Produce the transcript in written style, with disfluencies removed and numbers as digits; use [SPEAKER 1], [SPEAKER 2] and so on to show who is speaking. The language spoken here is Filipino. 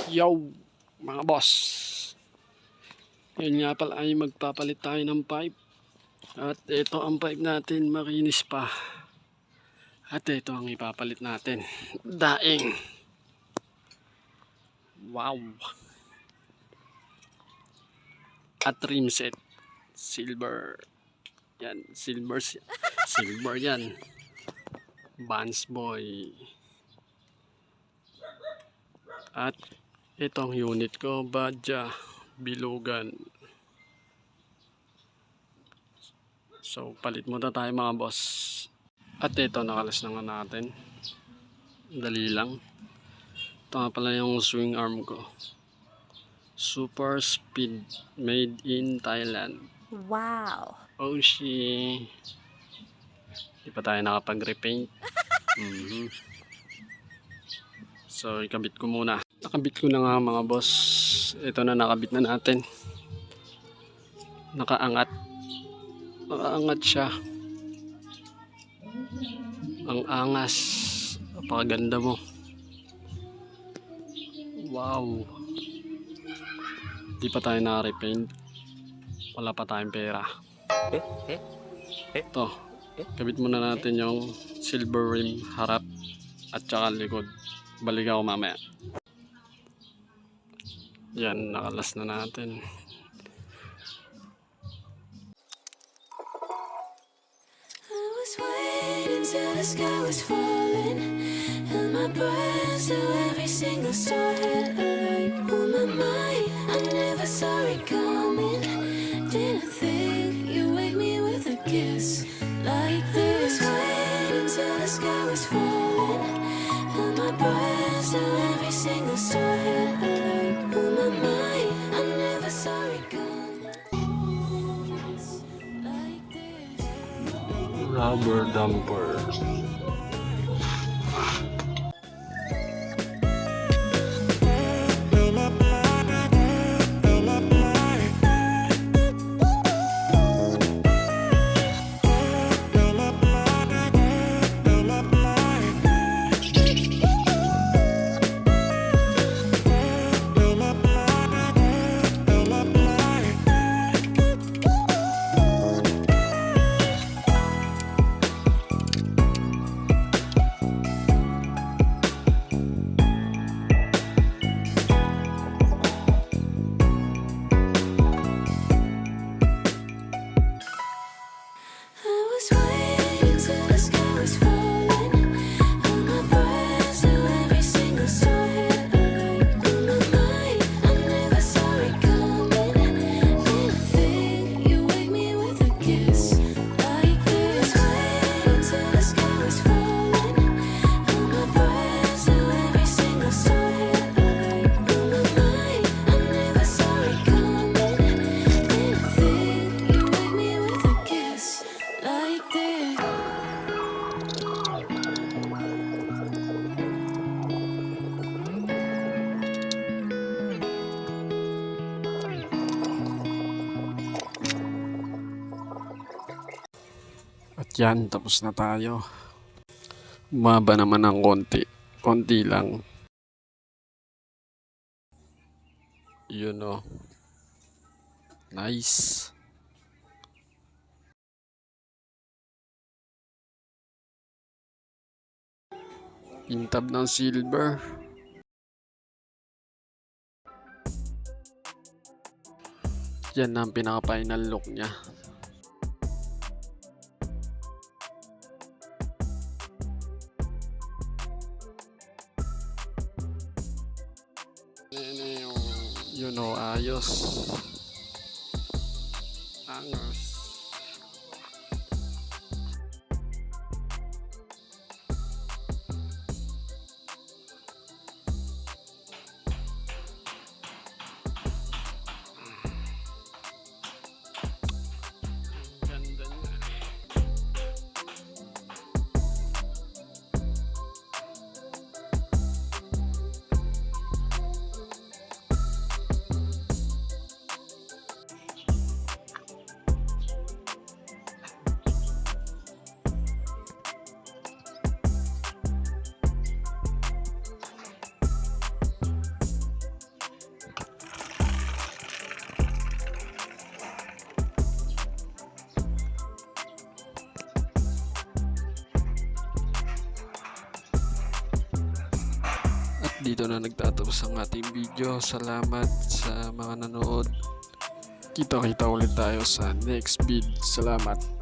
[SPEAKER 1] Yo, mga boss. Ngayon nga pala ay magpapalit tayo ng pipe. At ito ang pipe natin, makinis pa. At ito ang ipapalit natin. Daing. Wow. At rim set. Silver. Yan, silver. Silver yan. Vans Boy. At itong unit ko, Badja, Bilugan. So, palit muna tayo mga boss. At ito, nakalas na nga natin. Dali lang. Ito nga pala yung swing arm ko. Super Speed, made in Thailand.
[SPEAKER 2] Wow!
[SPEAKER 1] Oh, shit. Di pa tayo nakapag-repaint. So, ikabit ko muna. Nakabit ko na nga mga boss. Ito na, nakabit na natin. Nakaangat. Nakaangat siya. Ang angas. Napakaganda mo. Wow. Di pa tayo naka-repaint. Wala pa tayong pera. Ito. Kabit muna natin yung silver rim harap at saka likod. Balik ako mamaya. Yan, nakalas na natin.
[SPEAKER 3] I was waiting till the sky was falling, and my breath to every single star had a light on my mind. I never saw it coming. Didn't think you wake me with a kiss like this. Waiting till the sky was falling, and my breath to every single star had a light on my mind. I never saw it coming like this.
[SPEAKER 1] Rubber dumper.
[SPEAKER 3] I was waiting till the sky was falling, and my breath to every single star had a light on my mind. I never saw it coming. Didn't think you wake me with a kiss like this. Waiting till the sky was falling, and my breath to every single star had a light on my mind. I never saw it coming. Didn't think you wake me with a kiss like this.
[SPEAKER 1] At yan, tapos na tayo. Umaba naman ng konti. Konti lang. Yun o. Nice. Intab ng silver. Yan na ang pinaka-final look niya. Yun o, ayos. Angas. Ganda niya. dito na nagtatapos ang ating video. Salamat sa mga nanood. Kita-kita ulit tayo sa next vid. Salamat.